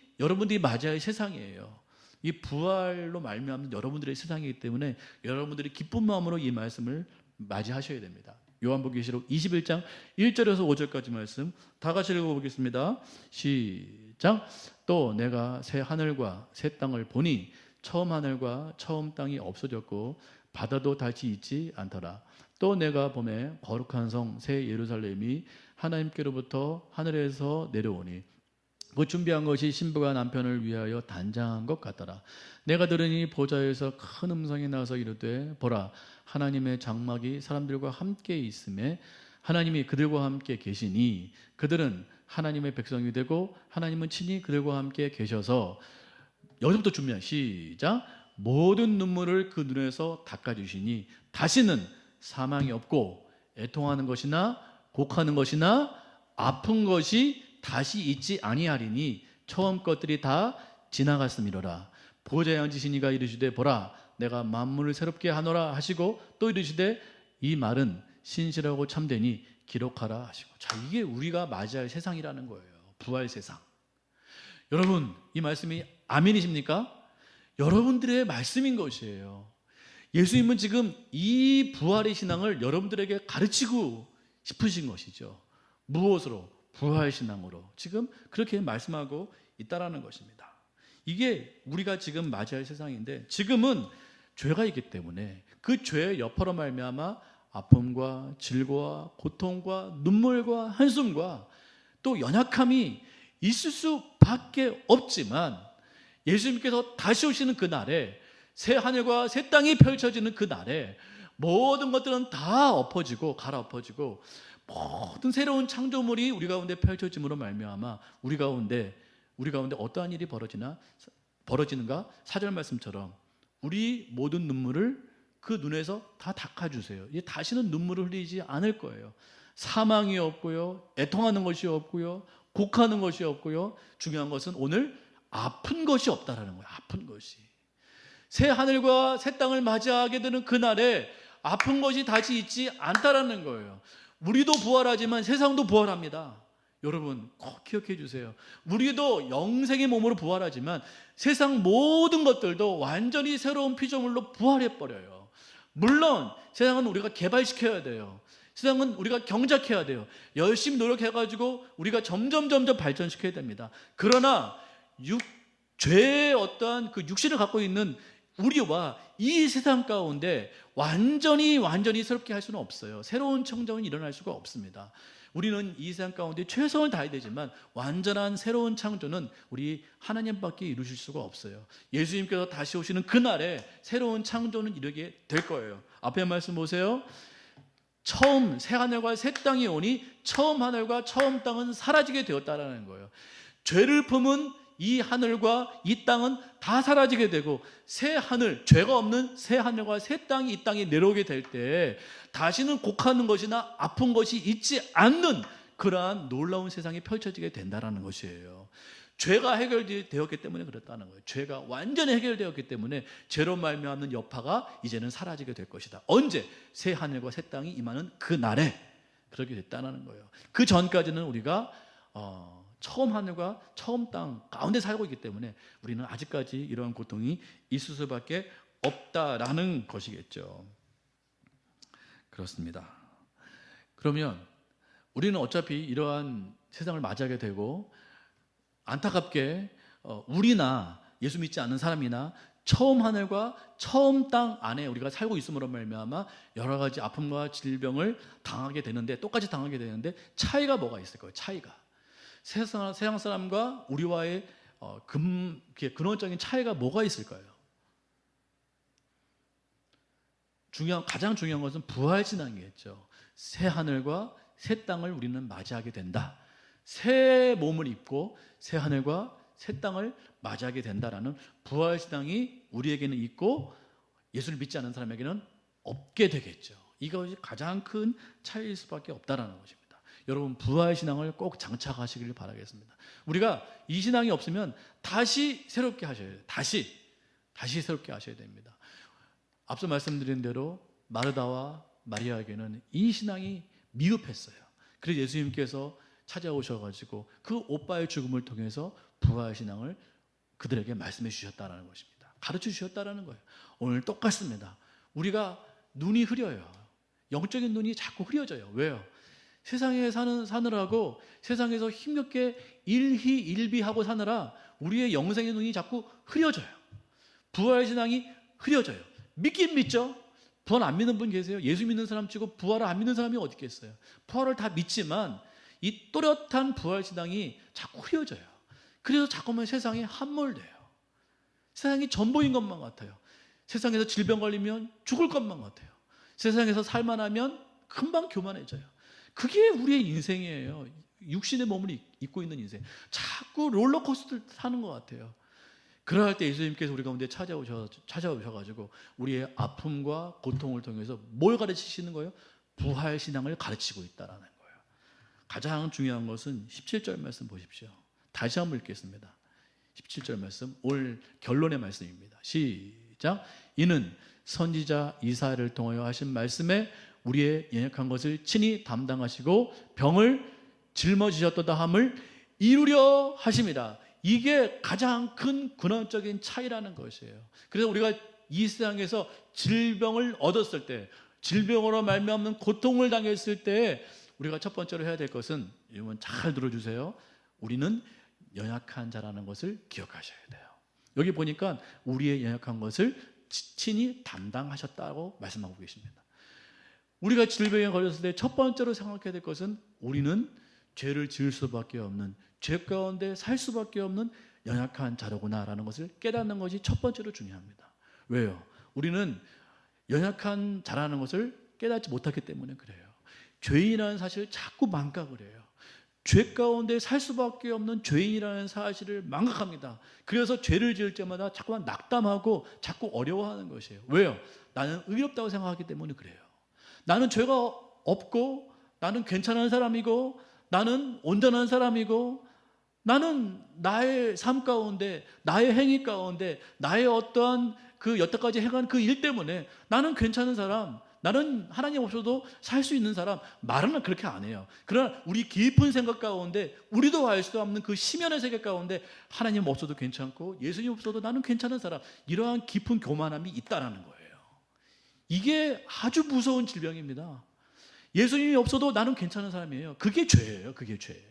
맞이할 세상이에요. 이 부활로 말미암는 여러분들의 세상이기 때문에 여러분들이 기쁜 마음으로 이 말씀을 맞이하셔야 됩니다. 요한계시록 21장 1절에서 5절까지 말씀 다 같이 읽어보겠습니다. 시작. 또 내가 새 하늘과 새 땅을 보니 처음 하늘과 처음 땅이 없어졌고 바다도 다시 있지 않더라. 또 내가 보매 거룩한 성 새 예루살렘이 하나님께로부터 하늘에서 내려오니 그 준비한 것이 신부가 남편을 위하여 단장한 것 같더라. 내가 들으니 보좌에서 큰 음성이 나서 이르되 보라 하나님의 장막이 사람들과 함께 있음에 하나님이 그들과 함께 계시니 그들은 하나님의 백성이 되고 하나님은 친히 그들과 함께 계셔서 여기서부터 준비한 시작. 모든 눈물을 그 눈에서 닦아주시니 다시는 사망이 없고 애통하는 것이나 곡하는 것이나 아픈 것이 다시 있지 아니하리니 처음 것들이 다 지나갔음이로라. 보좌에 앉으시니가 이르시되 보라 내가 만물을 새롭게 하노라 하시고 또 이르시되 이 말은 신실하고 참되니 기록하라 하시고. 자, 이게 우리가 맞이할 세상이라는 거예요. 부활 세상. 여러분 이 말씀이 아멘이십니까? 여러분들의 말씀인 것이에요. 예수님은 지금 이 부활의 신앙을 여러분들에게 가르치고 싶으신 것이죠. 무엇으로? 부활 신앙으로 지금 그렇게 말씀하고 있다라는 것입니다. 이게 우리가 지금 맞이할 세상인데 지금은 죄가 있기 때문에 그 죄의 여파로 말미암아 아픔과 질고와 고통과 눈물과 한숨과 또 연약함이 있을 수밖에 없지만 예수님께서 다시 오시는 그날에 새 하늘과 새 땅이 펼쳐지는 그날에 모든 것들은 다 엎어지고 갈아엎어지고 모든 새로운 창조물이 우리 가운데 펼쳐짐으로 말미암아 우리 가운데 어떠한 일이 벌어지는가? 4절 말씀처럼 우리 모든 눈물을 그 눈에서 다 닦아주세요. 이제 다시는 눈물을 흘리지 않을 거예요. 사망이 없고요, 애통하는 것이 없고요, 곡하는 것이 없고요. 중요한 것은 오늘 아픈 것이 없다라는 거예요. 아픈 것이. 새 하늘과 새 땅을 맞이하게 되는 그날에 아픈 것이 다시 있지 않다라는 거예요. 우리도 부활하지만 세상도 부활합니다. 여러분 꼭 기억해 주세요. 우리도 영생의 몸으로 부활하지만 세상 모든 것들도 완전히 새로운 피조물로 부활해 버려요. 물론 세상은 우리가 개발시켜야 돼요. 세상은 우리가 경작해야 돼요. 열심히 노력해가지고 우리가 점점 발전시켜야 됩니다. 그러나 죄의 어떠한 그 육신을 갖고 있는 우리와 이 세상 가운데 완전히 새롭게 할 수는 없어요. 새로운 청정은 일어날 수가 없습니다. 우리는 이 세상 가운데 최선을 다해야 되지만 완전한 새로운 창조는 우리 하나님밖에 이루실 수가 없어요. 예수님께서 다시 오시는 그날에 새로운 창조는 이루게 될 거예요. 앞에 말씀 보세요. 처음 새 하늘과 새 땅이 오니 처음 하늘과 처음 땅은 사라지게 되었다라는 거예요. 죄를 품은 이 하늘과 이 땅은 다 사라지게 되고 새 하늘, 죄가 없는 새 하늘과 새 땅이 이 땅에 내려오게 될 때 다시는 곡하는 것이나 아픈 것이 있지 않는 그러한 놀라운 세상이 펼쳐지게 된다는 것이에요. 죄가 해결되었기 때문에 그렇다는 거예요. 죄가 완전히 해결되었기 때문에 죄로 말미암는 여파가 이제는 사라지게 될 것이다. 언제? 새 하늘과 새 땅이 임하는 그 날에 그렇게 됐다는 거예요. 그 전까지는 우리가 처음 하늘과 처음 땅 가운데 살고 있기 때문에 우리는 아직까지 이러한 고통이 있을 수밖에 없다라는 것이겠죠. 그렇습니다. 그러면 우리는 어차피 이러한 세상을 맞이하게 되고 안타깝게 우리나 예수 믿지 않는 사람이나 처음 하늘과 처음 땅 안에 우리가 살고 있음으로 말미암아 여러 가지 아픔과 질병을 당하게 되는데 똑같이 당하게 되는데 차이가 뭐가 있을까요? 차이가 세상 사람과 우리와의 근원적인 차이가 뭐가 있을까요? 가장 중요한 것은 부활 신앙이겠죠. 새 하늘과 새 땅을 우리는 맞이하게 된다. 새 몸을 입고 새 하늘과 새 땅을 맞이하게 된다라는 부활 신앙이 우리에게는 있고 예수를 믿지 않는 사람에게는 없게 되겠죠. 이것이 가장 큰 차이일 수밖에 없다라는 것입니다. 여러분 부활 신앙을 꼭 장착하시길 바라겠습니다. 우리가 이 신앙이 없으면 다시 새롭게 하셔야 돼요. 다시 새롭게 하셔야 됩니다. 앞서 말씀드린 대로 마르다와 마리아에게는 이 신앙이 미흡했어요. 그래서 예수님께서 찾아오셔가지고 그 오빠의 죽음을 통해서 부활 신앙을 그들에게 말씀해 주셨다는 것입니다. 가르쳐 주셨다는 거예요. 오늘 똑같습니다. 우리가 눈이 흐려요. 영적인 눈이 자꾸 흐려져요. 왜요? 세상에 사느라고 세상에서 힘겹게 일희일비하고 사느라 우리의 영생의 눈이 자꾸 흐려져요. 부활 신앙이 흐려져요. 믿긴 믿죠? 부활 안 믿는 분 계세요? 예수 믿는 사람 치고 부활을 안 믿는 사람이 어디 있겠어요? 부활을 다 믿지만 이 또렷한 부활 신앙이 자꾸 흐려져요. 그래서 자꾸만 세상에 함몰돼요. 세상이 전부인 것만 같아요. 세상에서 질병 걸리면 죽을 것만 같아요. 세상에서 살만하면 금방 교만해져요. 그게 우리의 인생이에요. 육신의 몸을 입고 있는 인생. 자꾸 롤러코스터를 타는 것 같아요. 그럴 때 예수님께서 우리 가운데 찾아오셔가지고 우리의 아픔과 고통을 통해서 뭘 가르치시는 거예요? 부활신앙을 가르치고 있다는 거예요. 가장 중요한 것은 17절 말씀 보십시오. 다시 한번 읽겠습니다. 17절 말씀, 오늘 결론의 말씀입니다. 시작. 이는 선지자 이사야를 통하여 하신 말씀에 우리의 연약한 것을 친히 담당하시고 병을 짊어지셨도다 함을 이루려 하심이다. 이게 가장 큰 근원적인 차이라는 것이에요. 그래서 우리가 이 세상에서 질병을 얻었을 때, 질병으로 말미암는 고통을 당했을 때 우리가 첫 번째로 해야 될 것은, 여러분 잘 들어주세요. 우리는 연약한 자라는 것을 기억하셔야 돼요. 여기 보니까 우리의 연약한 것을 친히 담당하셨다고 말씀하고 계십니다. 우리가 질병에 걸렸을 때 첫 번째로 생각해야 될 것은 우리는 죄를 지을 수밖에 없는, 죄 가운데 살 수밖에 없는 연약한 자로구나라는 것을 깨닫는 것이 첫 번째로 중요합니다. 왜요? 우리는 연약한 자라는 것을 깨닫지 못하기 때문에 그래요. 죄인이라는 사실을 자꾸 망각을 해요. 죄 가운데 살 수밖에 없는 죄인이라는 사실을 망각합니다. 그래서 죄를 지을 때마다 자꾸만 낙담하고 자꾸 어려워하는 것이에요. 왜요? 나는 의롭다고 생각하기 때문에 그래요. 나는 죄가 없고, 나는 괜찮은 사람이고, 나는 온전한 사람이고, 나는 나의 삶 가운데, 나의 행위 가운데, 나의 어떠한 그 여태까지 행한 그 일 때문에 나는 괜찮은 사람, 나는 하나님 없어도 살 수 있는 사람, 말은 그렇게 안 해요. 그러나 우리 깊은 생각 가운데, 우리도 알 수 없는 그 심연의 세계 가운데 하나님 없어도 괜찮고 예수님 없어도 나는 괜찮은 사람, 이러한 깊은 교만함이 있다는 거예요. 이게 아주 무서운 질병입니다. 예수님이 없어도 나는 괜찮은 사람이에요. 그게 죄예요. 그게 죄.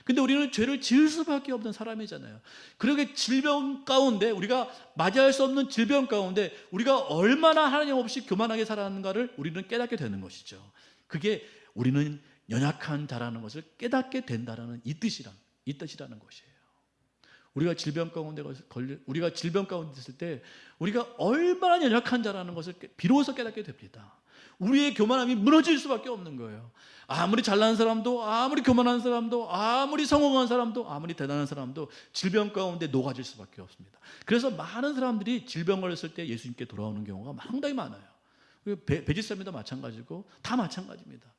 근데 우리는 죄를 지을 수밖에 없는 사람이잖아요. 그러게 질병 가운데, 우리가 맞이할 수 없는 질병 가운데 우리가 얼마나 하나님 없이 교만하게 살아가는가를 우리는 깨닫게 되는 것이죠. 그게 우리는 연약한 자라는 것을 깨닫게 된다는 이 뜻이라는 것이에요. 우리가 질병 가운데 있을 때 우리가 얼마나 연약한 자라는 것을 비로소 깨닫게 됩니다. 우리의 교만함이 무너질 수밖에 없는 거예요. 아무리 잘난 사람도, 아무리 교만한 사람도, 아무리 성공한 사람도, 아무리 대단한 사람도 질병 가운데 녹아질 수밖에 없습니다. 그래서 많은 사람들이 질병 걸렸을 때 예수님께 돌아오는 경우가 상당히 많아요. 베지사미도 마찬가지고 다 마찬가지입니다.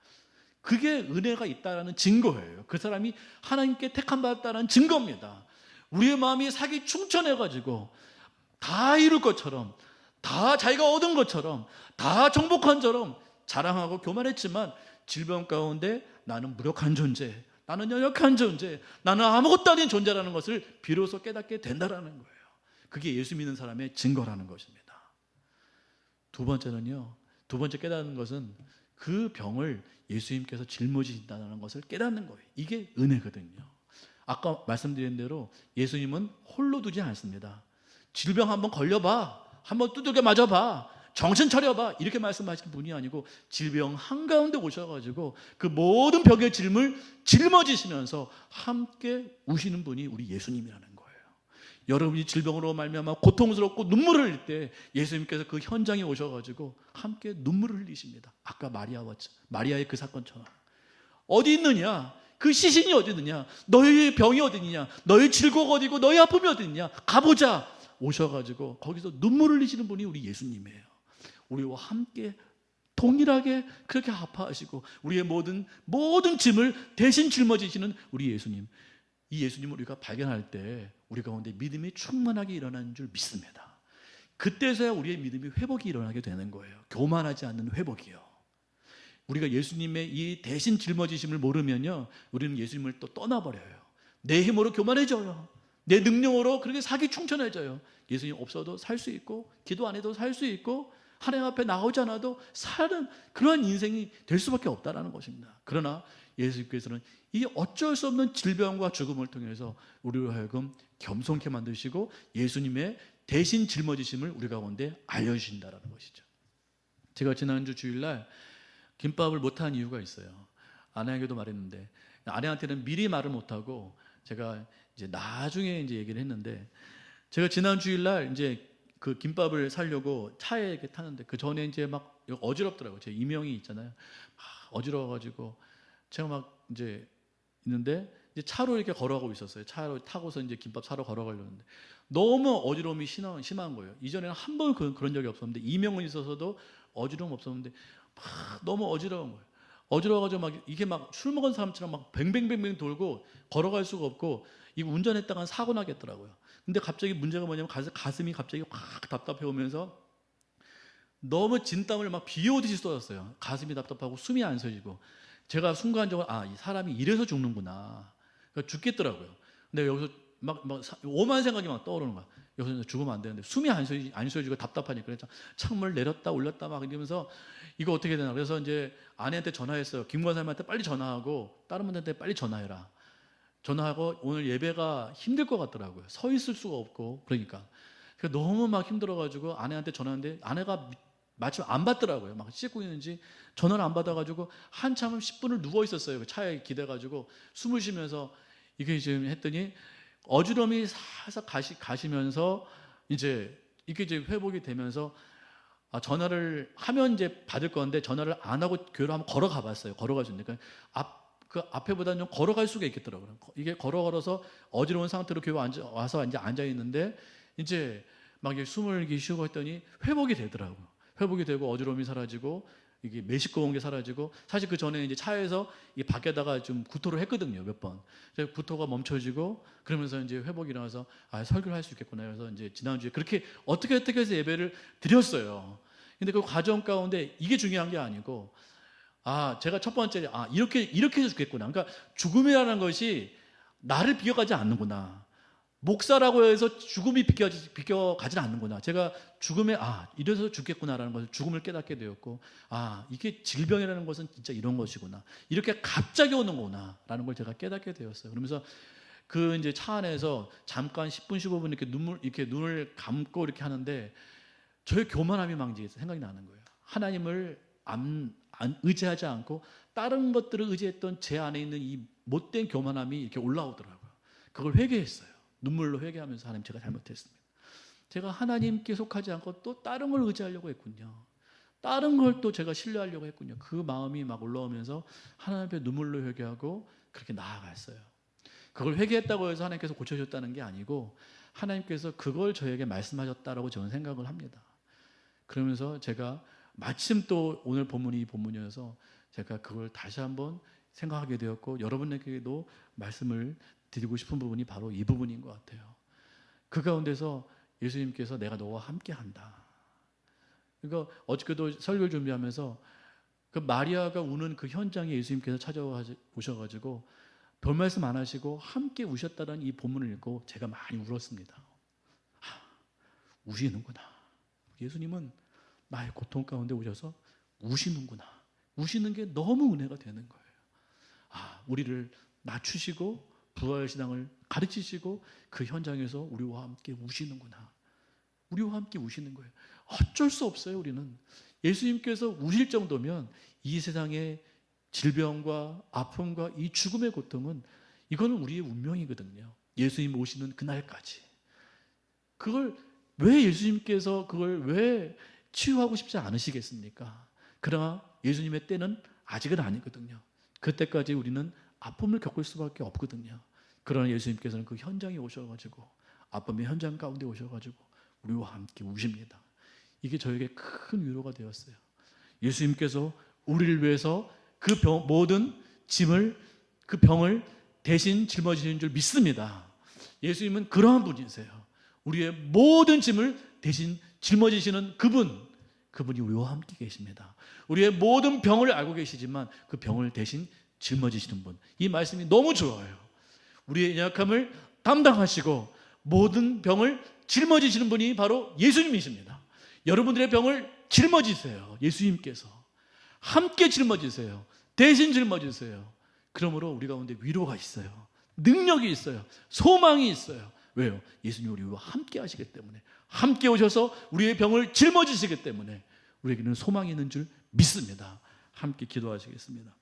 그게 은혜가 있다는 증거예요. 그 사람이 하나님께 택함 받았다는 증거입니다. 우리의 마음이 사기 충천해가지고 다 이룰 것처럼, 다 자기가 얻은 것처럼, 다 정복한 처럼 자랑하고 교만했지만 질병 가운데 나는 무력한 존재, 나는 연약한 존재, 나는 아무것도 아닌 존재라는 것을 비로소 깨닫게 된다는 거예요. 그게 예수 믿는 사람의 증거라는 것입니다. 두 번째 깨닫는 것은 그 병을 예수님께서 짊어지신다는 것을 깨닫는 거예요. 이게 은혜거든요. 아까 말씀드린 대로 예수님은 홀로 두지 않습니다. 질병 한번 걸려봐, 한번 두들겨 맞아봐, 정신 차려봐, 이렇게 말씀하시는 분이 아니고 질병 한가운데 오셔가지고 그 모든 병의 짐을 짊어지시면서 함께 우시는 분이 우리 예수님이라는 거예요. 여러분이 질병으로 말미암아 고통스럽고 눈물을 흘릴 때 예수님께서 그 현장에 오셔가지고 함께 눈물을 흘리십니다. 아까 마리아의 그 사건처럼. 어디 있느냐? 그 시신이 어디 있느냐? 너희 병이 어디 있느냐? 너희 질고가 어디고 너희 아픔이 어디 있느냐? 가보자. 오셔가지고 거기서 눈물을 흘리시는 분이 우리 예수님이에요. 우리와 함께 동일하게 그렇게 아파하시고 우리의 모든 짐을 대신 짊어지시는 우리 예수님. 이 예수님을 우리가 발견할 때 우리 가운데 믿음이 충만하게 일어나는 줄 믿습니다. 그때서야 우리의 믿음이 회복이 일어나게 되는 거예요. 교만하지 않는 회복이요. 우리가 예수님의 이 대신 짊어지심을 모르면요, 우리는 예수님을 또 떠나버려요. 내 힘으로 교만해져요. 내 능력으로 그렇게 사기 충천해져요. 예수님 없어도 살 수 있고, 기도 안 해도 살 수 있고, 하나님 앞에 나오지 않아도 사는 그러한 인생이 될 수밖에 없다는 것입니다. 그러나 예수님께서는 이 어쩔 수 없는 질병과 죽음을 통해서 우리로 하여금 겸손케 만드시고 예수님의 대신 짊어지심을 우리 가운데 알려주신다는 것이죠. 제가 지난주 주일날 김밥을 못한 이유가 있어요. 아내에게도 말했는데, 아내한테는 미리 말을 못하고 제가 이제 나중에 이제 얘기를 했는데, 제가 지난 주일날 이제 그 김밥을 사려고 차에 이렇게 타는데, 그 전에 이제 막 어지럽더라고요. 제 이명이 있잖아요. 막 어지러워가지고 제가 막 이제 있는데, 이제 차로 이렇게 걸어가고 있었어요. 차로 타고서 이제 김밥 사러 걸어가려는데 너무 어지러움이 심한 거예요. 이전에는 한 번은 그런 적이 없었는데, 이명은 있어서도 어지러움 없었는데 막 너무 어지러운 거예요. 어지러워가지고 막 이게 막 술 먹은 사람처럼 막 뱅뱅뱅뱅 돌고 걸어갈 수가 없고, 이거 운전했다가 사고 나겠더라고요. 근데 갑자기 문제가 뭐냐면 가슴이 갑자기 확 답답해 오면서 너무 진땀을 막 비 오듯이 쏟았어요. 가슴이 답답하고 숨이 안 쉬어지고, 제가 순간적으로 이 사람이 이래서 죽는구나. 그러니까 죽겠더라고요. 근데 여기서 막 오만 생각이 막 떠오르는 거야. 여기서 죽으면 안 되는데 숨이 안 쉬어지고 답답하니까. 그래서 창문을 내렸다 올렸다 막 이러면서 이거 어떻게 되나. 그래서 이제 아내한테 전화했어요. 김 권사님한테 빨리 전화하고 다른 분한테 빨리 전화해라. 전화하고 오늘 예배가 힘들 것 같더라고요. 서 있을 수가 없고. 그러니까 너무 막 힘들어가지고 아내한테 전화했는데 아내가 마침 안 받더라고요. 막 씻고 있는지 전화를 안 받아가지고 한참 10분을 누워 있었어요. 차에 기대가지고 숨을 쉬면서 이게 지금 했더니 어지럼이 살짝 가시면서 이제 이게 이제 회복이 되면서 전화를 하면 이제 받을 건데 전화를 안 하고 교회로 한번 걸어가 봤어요. 걸어갈 수 있으니까 그 앞에보다는 좀 걸어갈 수가 있겠더라고요. 이게 걸어서 어지러운 상태로 교회 와서 이제 앉아 있는데 이제 막 숨을 쉬고 했더니 회복이 되더라고요. 회복이 되고 어지러움이 사라지고 이게 메시꺼운 게 사라지고, 사실 그 전에 이제 차에서 이 밖에다가 좀 구토를 했거든요, 몇 번. 그래서 구토가 멈춰지고 그러면서 이제 회복이 일어나서 설교를 할 수 있겠구나. 그래서 이제 지난주에 그렇게 어떻게 해서 예배를 드렸어요. 근데 그 과정 가운데 이게 중요한 게 아니고, 제가 첫 번째 이렇게 해서 죽겠구나. 그러니까 죽음이라는 것이 나를 비껴가지 않는구나. 목사라고 해서 죽음이 비껴가지는 않는구나. 제가 죽음에 이래서 죽겠구나라는 것을 죽음을 깨닫게 되었고, 이게 질병이라는 것은 진짜 이런 것이구나. 이렇게 갑자기 오는 거구나라는 걸 제가 깨닫게 되었어요. 그러면서 그 이제 차 안에서 잠깐 10분 15분 이렇게 눈을 감고 이렇게 하는데 저의 교만함이 막 이제 생각이 나는 거예요. 하나님을 안 의지하지 않고 다른 것들을 의지했던 제 안에 있는 이 못된 교만함이 이렇게 올라오더라고요. 그걸 회개했어요. 눈물로 회개하면서 하나님, 제가 잘못했습니다. 제가 하나님께 속하지 않고 또 다른 걸 의지하려고 했군요. 다른 걸 또 제가 신뢰하려고 했군요. 그 마음이 막 올라오면서 하나님 앞에 눈물로 회개하고 그렇게 나아갔어요. 그걸 회개했다고 해서 하나님께서 고쳐줬다는 게 아니고 하나님께서 그걸 저에게 말씀하셨다라고 저는 생각을 합니다. 그러면서 제가 마침 또 오늘 본문이 이 본문이어서 제가 그걸 다시 한번 생각하게 되었고, 여러분에게도 말씀을 드리고 싶은 부분이 바로 이 부분인 것 같아요. 그 가운데서 예수님께서 내가 너와 함께 한다. 그러니까 어저께도 설교를 준비하면서 그 마리아가 우는 그 현장에 예수님께서 찾아오셔가지고 별 말씀 안 하시고 함께 우셨다는 이 본문을 읽고 제가 많이 울었습니다. 우시는구나. 예수님은 나의 고통 가운데 오셔서 우시는구나. 우시는 게 너무 은혜가 되는 거예요. 우리를 낮추시고 부활신앙을 가르치시고 그 현장에서 우리와 함께 우시는구나. 우리와 함께 우시는 거예요. 어쩔 수 없어요. 우리는 예수님께서 우실 정도면 이 세상의 질병과 아픔과 이 죽음의 고통은 이거는 우리의 운명이거든요. 예수님 오시는 그날까지. 그걸 왜 예수님께서 그걸 왜 치유하고 싶지 않으시겠습니까? 그러나 예수님의 때는 아직은 아니거든요. 그때까지 우리는 아픔을 겪을 수밖에 없거든요. 그러나 예수님께서는 그 현장에 오셔가지고, 아픔의 현장 가운데 오셔가지고 우리와 함께 우십니다. 이게 저에게 큰 위로가 되었어요. 예수님께서 우리를 위해서 그 모든 짐을, 그 병을 대신 짊어지시는 줄 믿습니다. 예수님은 그러한 분이세요. 우리의 모든 짐을 대신 짊어지시는 그 그분이 우리와 함께 계십니다. 우리의 모든 병을 알고 계시지만 그 병을 대신 짊어지시는 분. 이 말씀이 너무 좋아요. 우리의 연약함을 담당하시고 모든 병을 짊어지시는 분이 바로 예수님이십니다. 여러분들의 병을 짊어지세요. 예수님께서 함께 짊어지세요. 대신 짊어지세요. 그러므로 우리 가운데 위로가 있어요. 능력이 있어요. 소망이 있어요. 왜요? 예수님이 우리와 함께 하시기 때문에, 함께 오셔서 우리의 병을 짊어지시기 때문에 우리에게는 소망이 있는 줄 믿습니다. 함께 기도하시겠습니다.